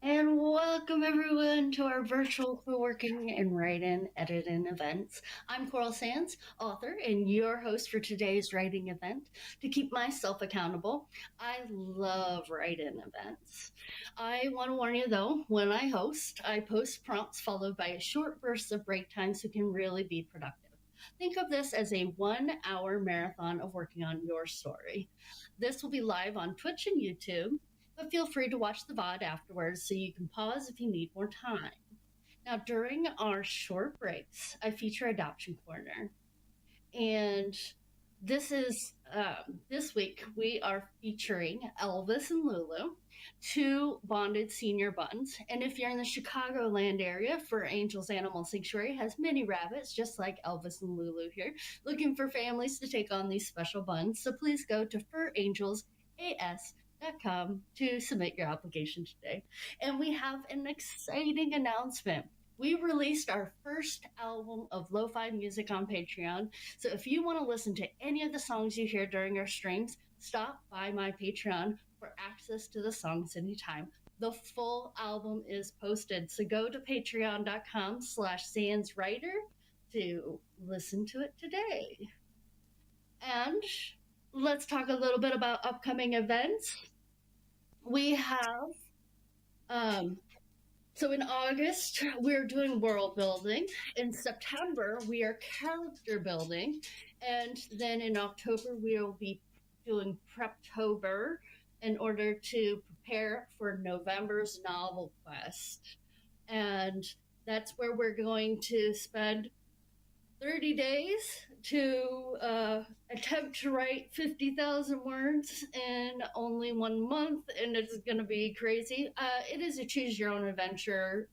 And welcome everyone to our virtual co-working and write-in edit-in events. I'm Coral Sands, author and your host for today's writing event. To keep myself accountable, I love write-in events. I want to warn you though, when I host, I post prompts followed by a short burst of break time so you can really be productive. Think of this as a 1 hour marathon of working on your story. This will be live on Twitch and YouTube, but feel free to watch the VOD afterwards so you can pause if you need more time. Now, during our short breaks, I feature Adoption Corner. And this week we are featuring Elvis and Lulu, two bonded senior buns. And if you're in the Chicagoland area, Fur Angels Animal Sanctuary has many rabbits, just like Elvis and Lulu here, looking for families to take on these special buns. So please go to furangelsas.com to submit your application today. And we have an exciting announcement. We released our first album of lo-fi music on Patreon. So if you want to listen to any of the songs you hear during our streams, stop by my Patreon for access to the songs anytime. The full album is posted. So go to patreon.com/sandswriter to listen to it today. And let's talk a little bit about upcoming events. We have, so in August, we're doing world building. In September, we are character building. And then in October, we'll be doing Preptober in order to prepare for November's novel quest. And that's where we're going to spend 30 days to attempt to write 50,000 words in only 1 month, and it's going to be crazy. It is a choose your own adventure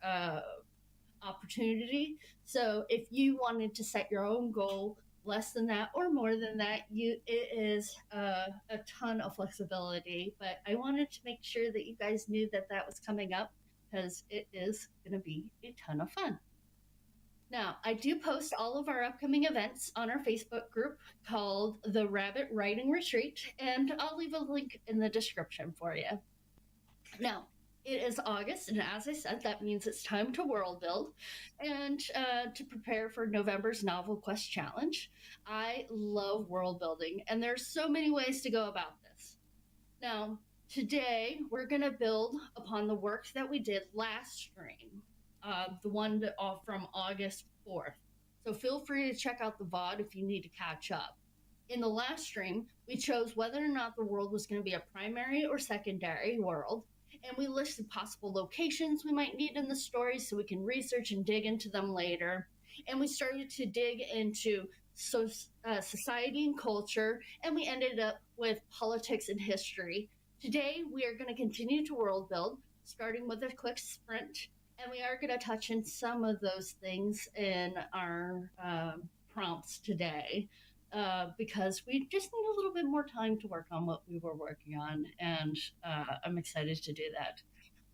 opportunity. So if you wanted to set your own goal less than that or more than that, it is a ton of flexibility. But I wanted to make sure that you guys knew that that was coming up because it is going to be a ton of fun. Now, I do post all of our upcoming events on our Facebook group called The Rabbit Writing Retreat, and I'll leave a link in the description for you. Now, It is August, and as I said, that means it's time to world build and to prepare for November's Novel Quest Challenge. I love world building, and there's so many ways to go about this. Now, today we're going to build upon the work that we did last stream, the one from August 4th. So feel free to check out the VOD if you need to catch up. In the last stream, we chose whether or not the world was going to be a primary or secondary world, and we listed possible locations we might need in the story so we can research and dig into them later. And we started to dig into society and culture, and we ended up with politics and history. Today, we are going to continue to world build, starting with a quick sprint, and we are going to touch on some of those things in our prompts today. Because we just need a little bit more time to work on what we were working on, and I'm excited to do that.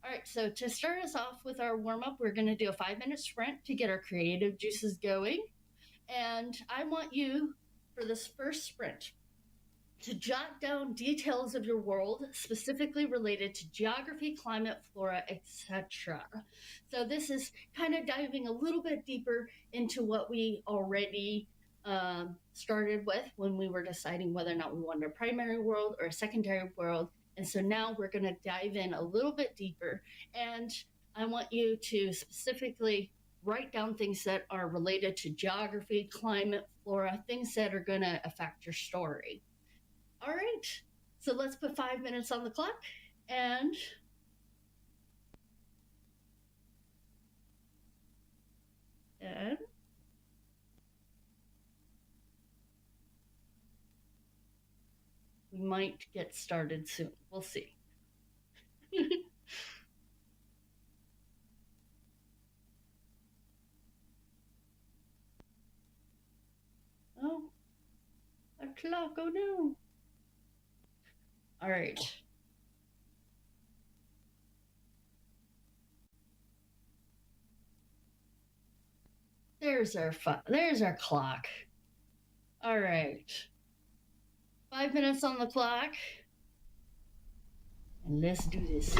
All right, so to start us off with our warm-up, we're going to do a 5-minute sprint to get our creative juices going. And I want you, for this first sprint, to jot down details of your world specifically related to geography, climate, flora, etc. So this is kind of diving a little bit deeper into what we already started with when we were deciding whether or not we wanted a primary world or a secondary world. And so now we're going to dive in a little bit deeper. And I want you to specifically write down things that are related to geography, climate, flora, things that are going to affect your story. All right, so let's put 5 minutes on the clock and we might get started soon. We'll see. Oh, a clock. Oh no. All right. There's our clock. All right. 5 minutes on the clock. And let's do this.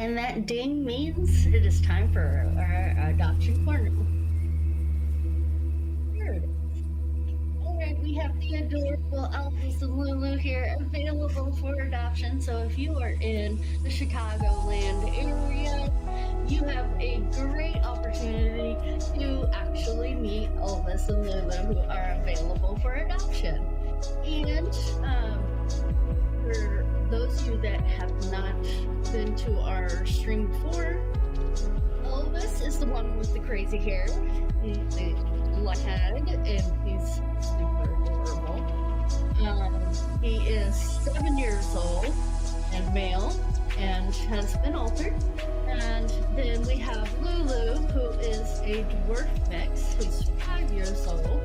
And that ding means it is time for our adoption corner. Here it is. All right, we have the adorable Elvis and Lulu here available for adoption. So if you are in the Chicagoland area, you have a great opportunity to actually meet Elvis and Lulu who are available for adoption. And for those of you that have not been to our stream before, Elvis is the one with the crazy hair. He's the black head, and he's super adorable. He is 7 years old and male and has been altered. And then we have Lulu, who is a dwarf mix, who's 5 years old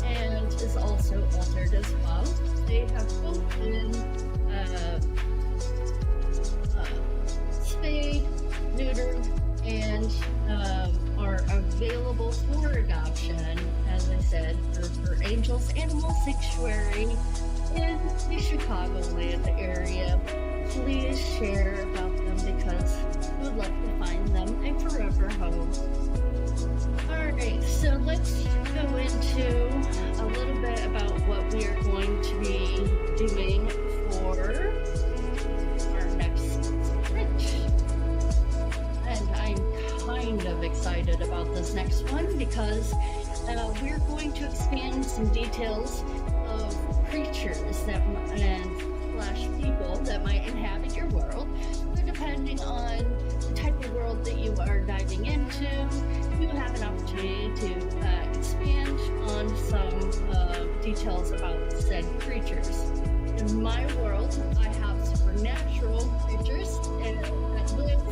and is also altered as well. They have both been spayed, neutered, and are available for adoption, as I said, for Angels Animal Sanctuary in the Chicagoland area. Please share about them because we would love to find them a forever home. Alright, so let's go into a little bit about what we are going to be doing for our next sprint. And I'm kind of excited about this next one because we're going to expand some details of creatures that and people that might inhabit your world. So depending on the type of world that you are diving into, you have an opportunity to expand on some details about said creatures. In my world, I have supernatural creatures that live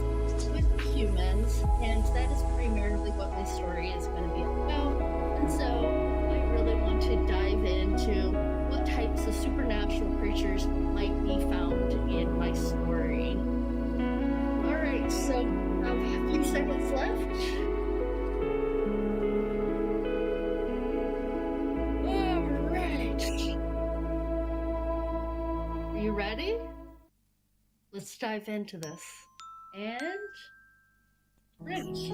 with humans, and that is primarily what my story is going to be about. And so I really want to dive into what types of supernatural creatures might be found in my story. Alright, so a few seconds left. Alright. Are you ready? Let's dive into this. And Rich.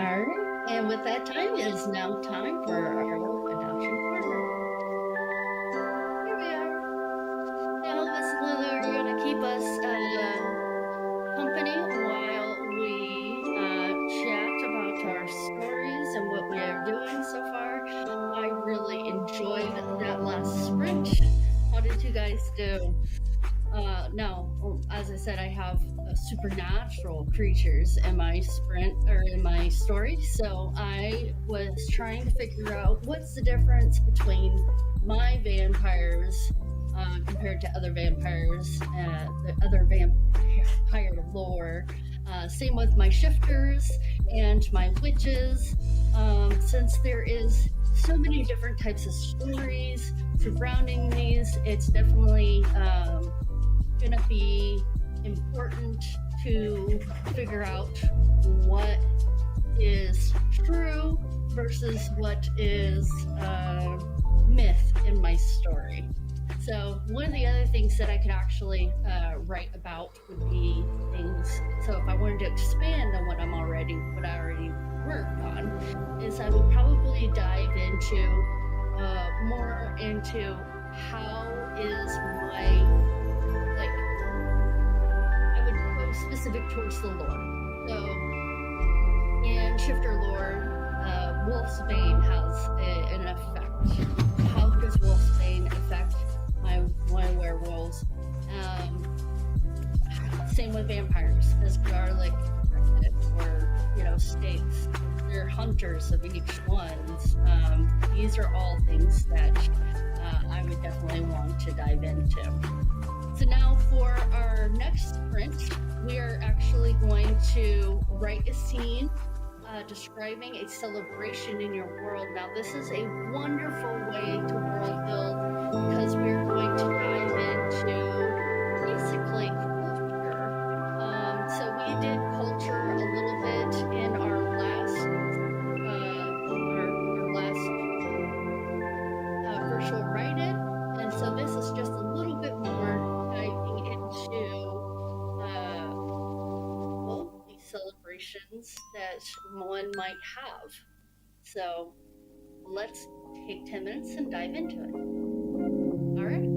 All right, and with that time, it is now time for our adoption corner. Here we are. Now, Miss Lulu are going to keep us company while we chat about our stories and what we are doing so far. I really enjoyed that last sprint. How did you guys do? Now, as I said, I have supernatural creatures in my sprint or in my story. So I was trying to figure out what's the difference between my vampires compared to other vampires, the other vampire lore. Same with my shifters and my witches. Since there is so many different types of stories surrounding these, it's definitely going to be important to figure out what is true versus what is myth in my story. So one of the other things that I could actually write about would be things. So if I wanted to expand on what I already worked on, is I would probably dive into more into how is my, like, I would go specific towards the lore. So in shifter lore, Wolf's Bane has an effect. How does Wolf's Bane affect my werewolves? Same with vampires, as garlic or snakes. They're hunters of each one. These are all things that I would definitely want to dive into. So now for our next sprint, we are actually going to write a scene describing a celebration in your world. Now this is a wonderful way to world build because we're going to dive into basically culture. So we did culture a little bit in our last virtual write-in, and so this is just a little bit more diving into these celebrations that one might have. So let's take 10 minutes and dive into it. All right.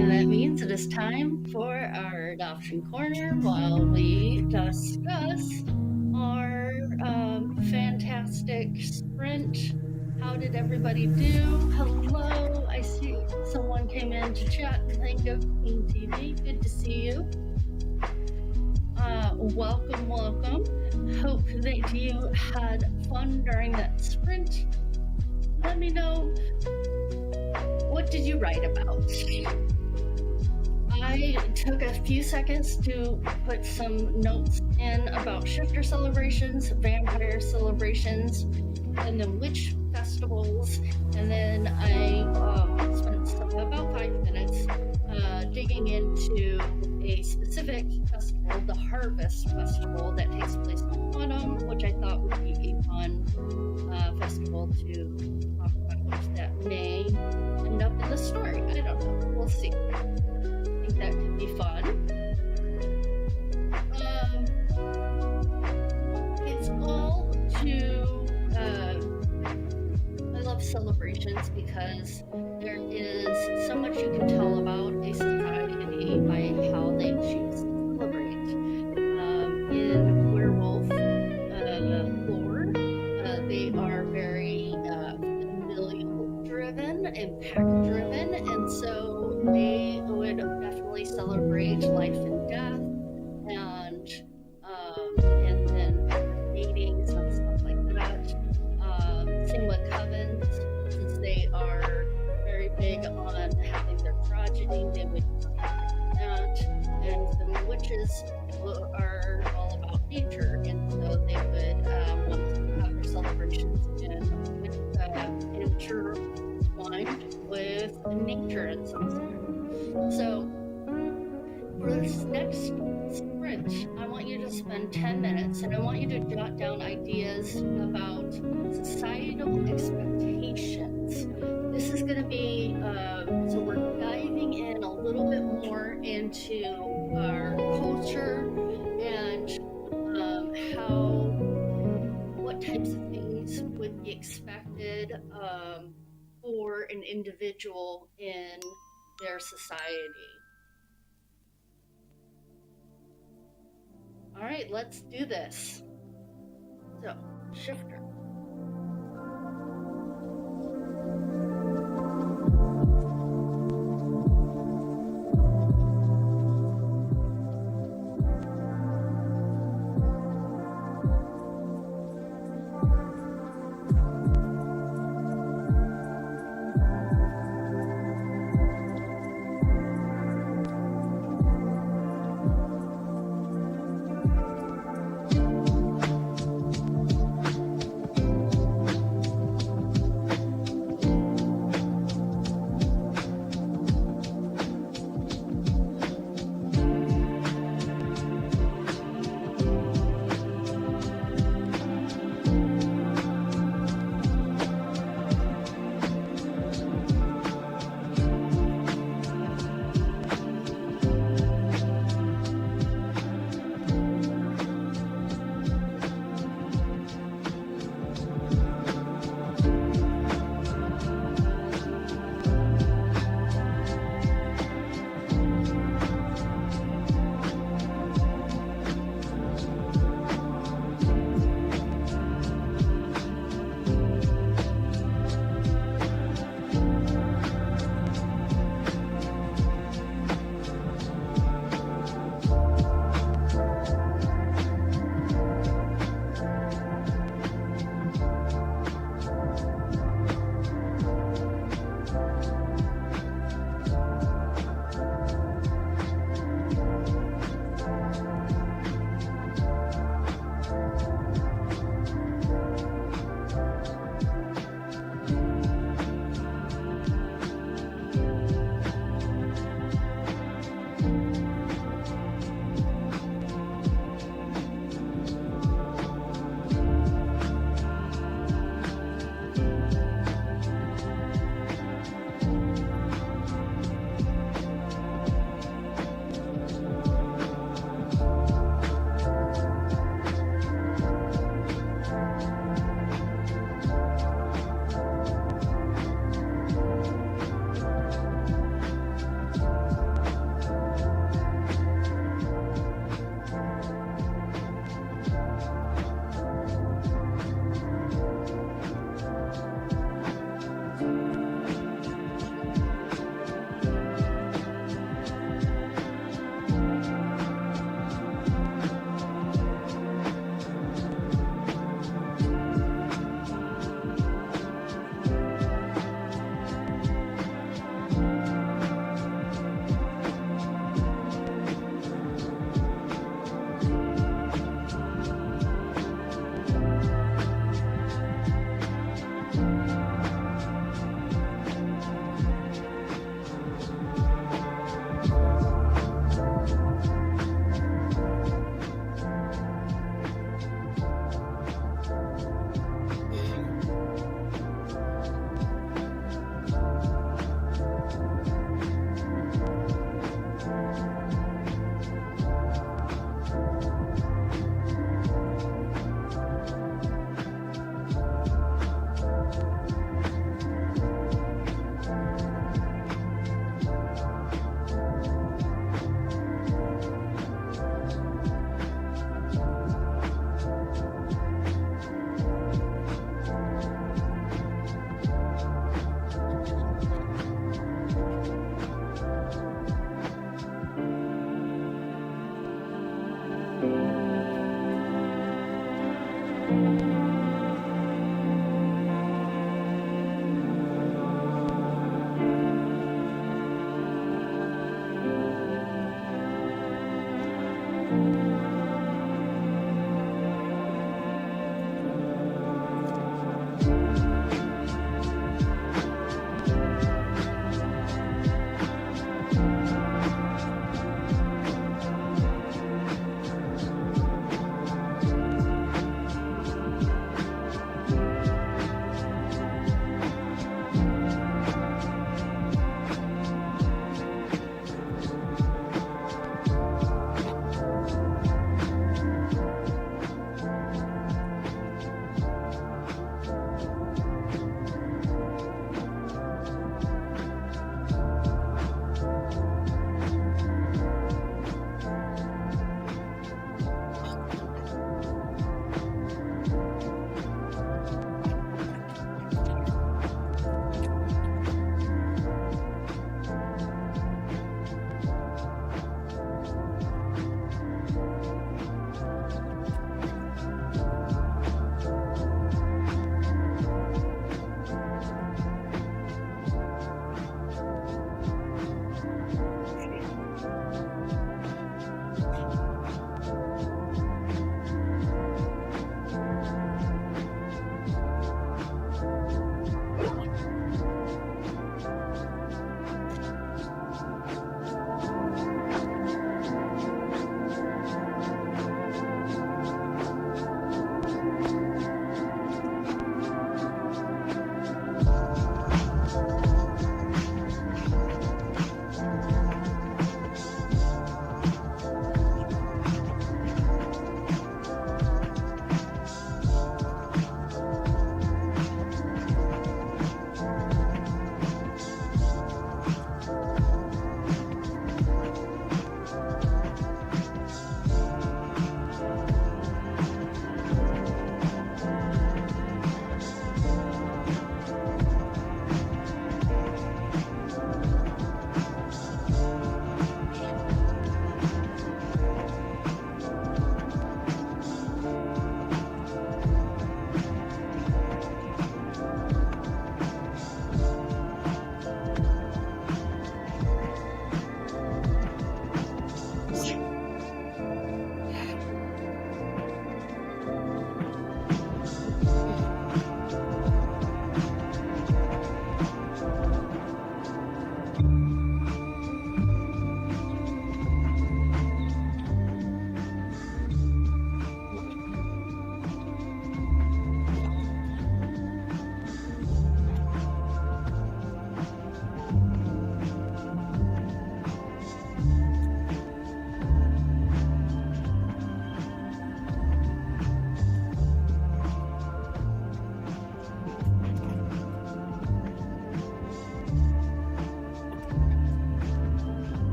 And that means it is time for our adoption corner while we discuss our fantastic sprint. How did everybody do? Hello, I see someone came in to chat and think of King TV. Good to see you. Welcome. Hope that you had fun during that sprint. Let me know, what did you write about? I took a few seconds to put some notes in about shifter celebrations, vampire celebrations, and then witch festivals. And then I spent about 5 minutes digging into a specific festival, the Harvest Festival, that takes place in autumn, which I thought would be a fun festival to talk about that may end up in the story. I don't know. We'll see. I think that could be fun. It's all to I love celebrations because there is so much you can tell about a society by how they choose to celebrate. In werewolf lore, they are very familial driven and pack driven, and so they would definitely celebrate life and death and then meetings and stuff like that. Same with covens, since they are very big on having their progeny, they would do that. And the witches are all about nature, and so they would want to have their celebrations intertwined with nature in some sort. So for this next sprint, I want you to spend 10 minutes and I want you to jot down ideas about societal expectations. This is going to be, so we're diving in a little bit more into our culture and what types of things would be expected for an individual in their society. All right, let's do this. So, shifter.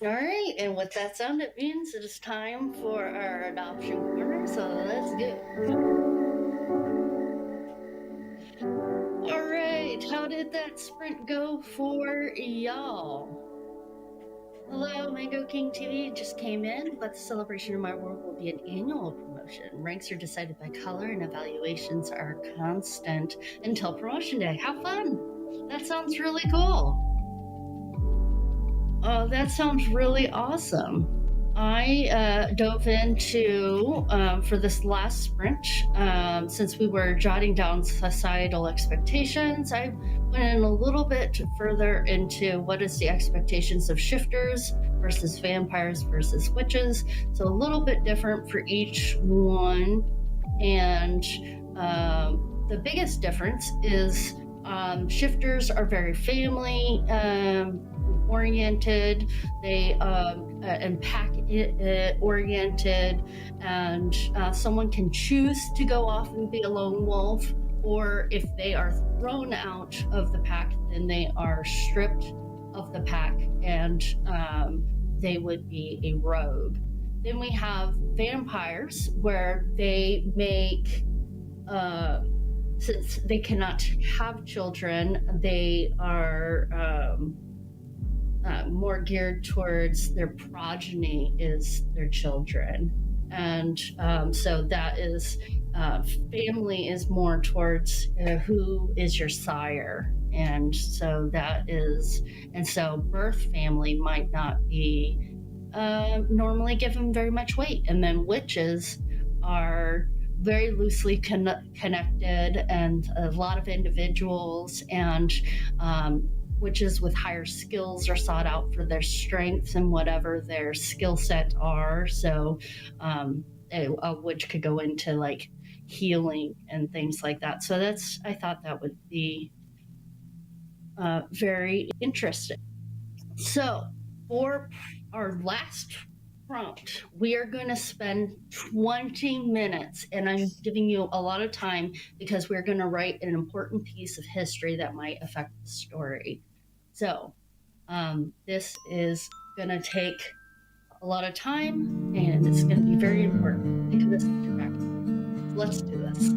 All right, and with that sound, it means it is time for our adoption corner, so let's go. All right, how did that sprint go for y'all? Hello, Mango King TV just came in, but the Celebration of My World will be an annual promotion. Ranks are decided by color and evaluations are constant until promotion day. How fun! That sounds really cool. Oh, that sounds really awesome. I dove into, for this last sprint, since we were jotting down societal expectations, I went in a little bit further into what is the expectations of shifters versus vampires versus witches. So a little bit different for each one. And the biggest difference is shifters are very family oriented, they and pack oriented, and someone can choose to go off and be a lone wolf, or if they are thrown out of the pack, then they are stripped of the pack and they would be a rogue. Then we have vampires, where they make since they cannot have children, they are more geared towards their progeny is their children. And so that is, family is more towards who is your sire. And so that is, and so birth family might not be normally given very much weight. And then witches are very loosely connected, and a lot of individuals, and witches with higher skills are sought out for their strengths and whatever their skill set are. So a witch could go into like healing and things like that. So that's, I thought that would be very interesting. So for our last prompt, we are going to spend 20 minutes, and I'm giving you a lot of time because we're going to write an important piece of history that might affect the story. So this is going to take a lot of time, and it's going to be very important. Think of this in your back. Let's do this.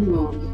Ooh.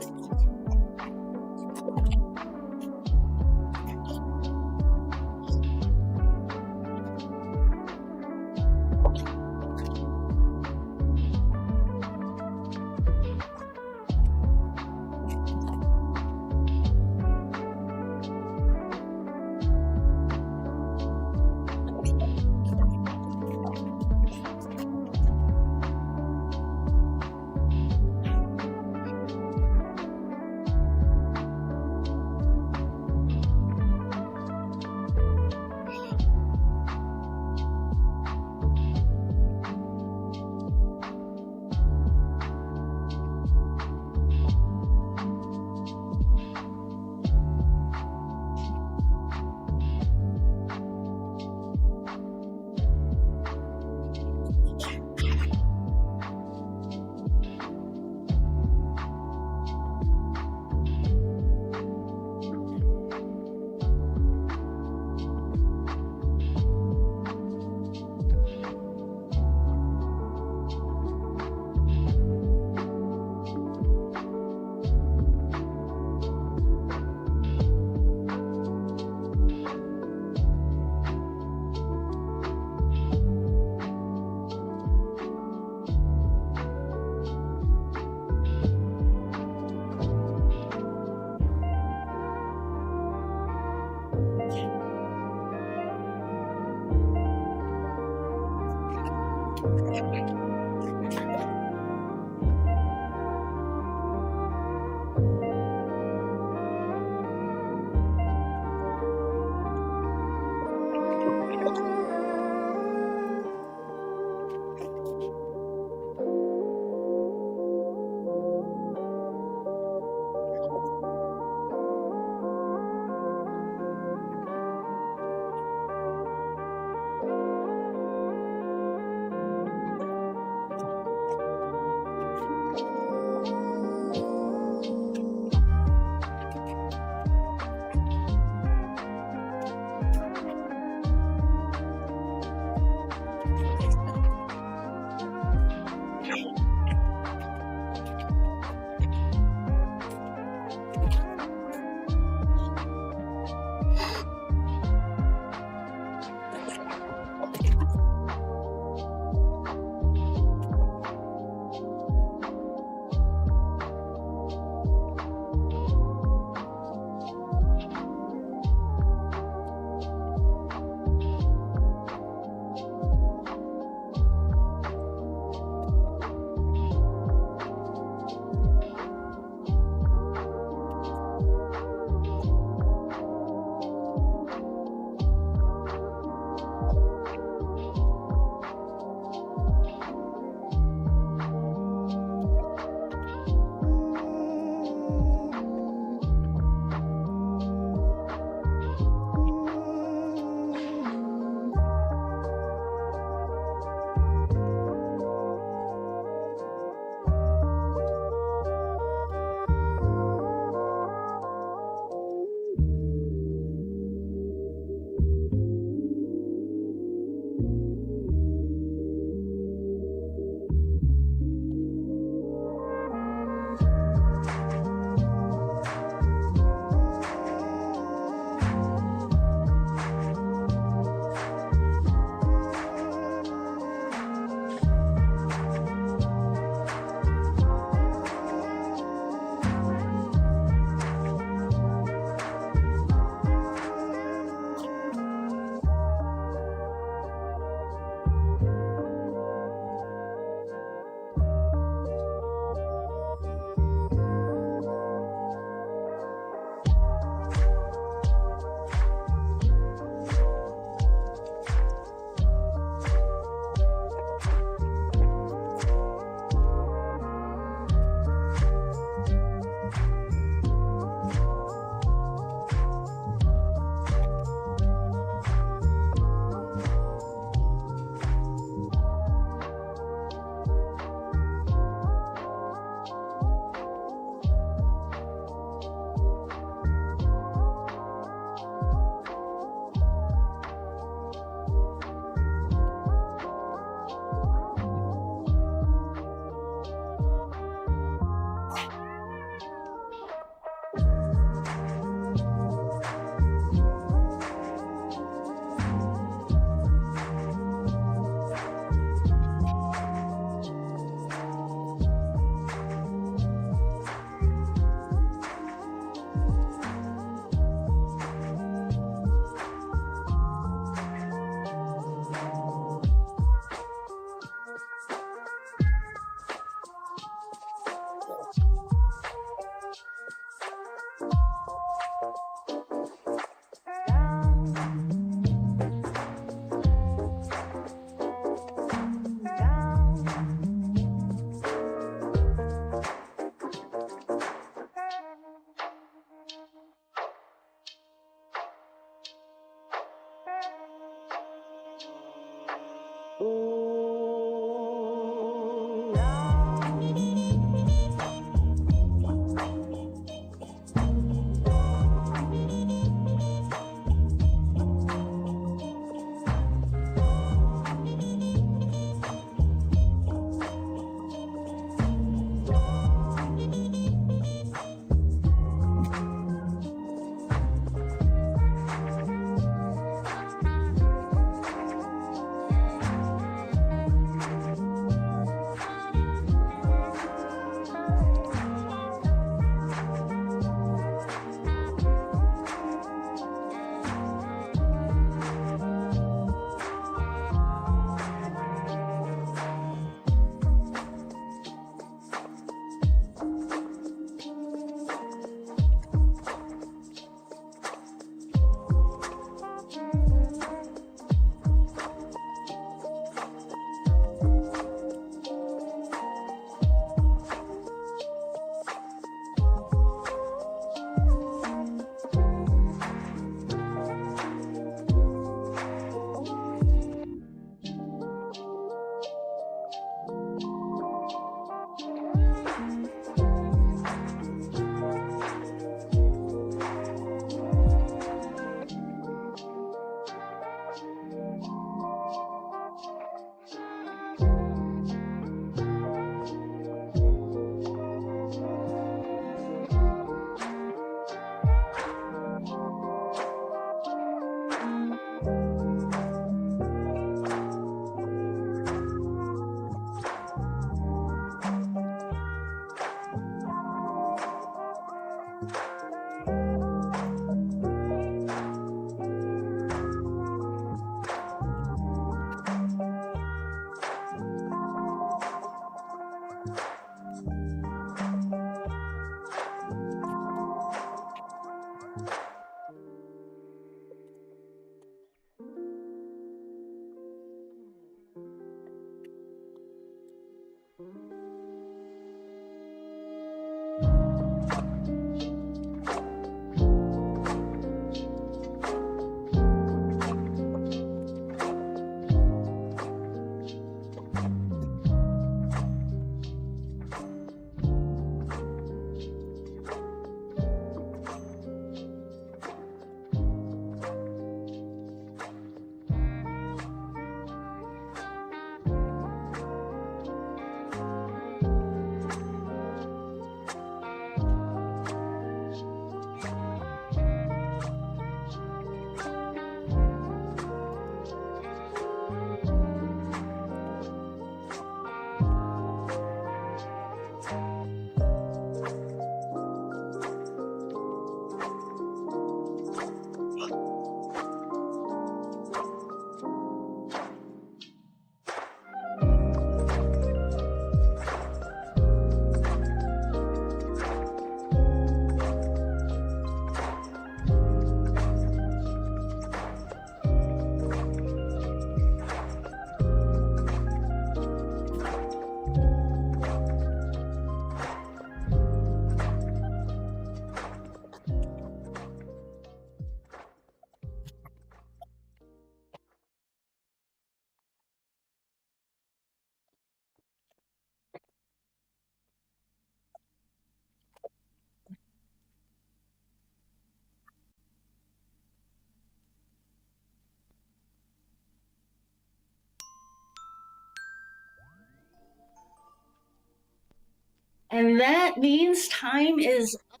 And that means time is up.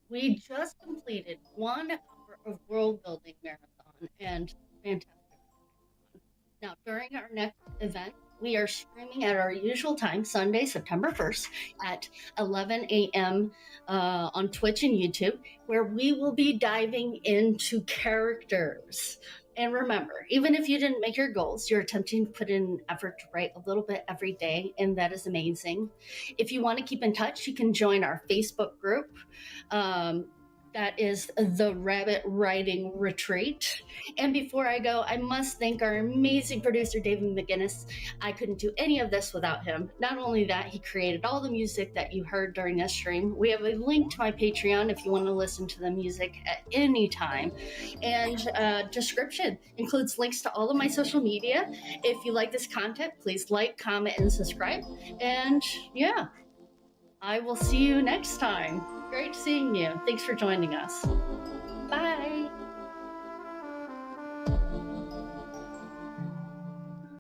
We just completed 1 hour of world building marathon and fantastic. Now, during our next event, we are streaming at our usual time, Sunday, September 1st at 11 a.m. On Twitch and YouTube, where we will be diving into characters. And remember, even if you didn't make your goals, you're attempting to put in effort to write a little bit every day, and that is amazing. If you want to keep in touch, you can join our Facebook group. That is the Rabbit Writing Retreat. And before I go, I must thank our amazing producer, David McGinnis. I couldn't do any of this without him. Not only that, he created all the music that you heard during this stream. We have a link to my Patreon if you want to listen to the music at any time. And description includes links to all of my social media. If you like this content, please like, comment, and subscribe. And yeah, I will see you next time. Great seeing you. Thanks for joining us.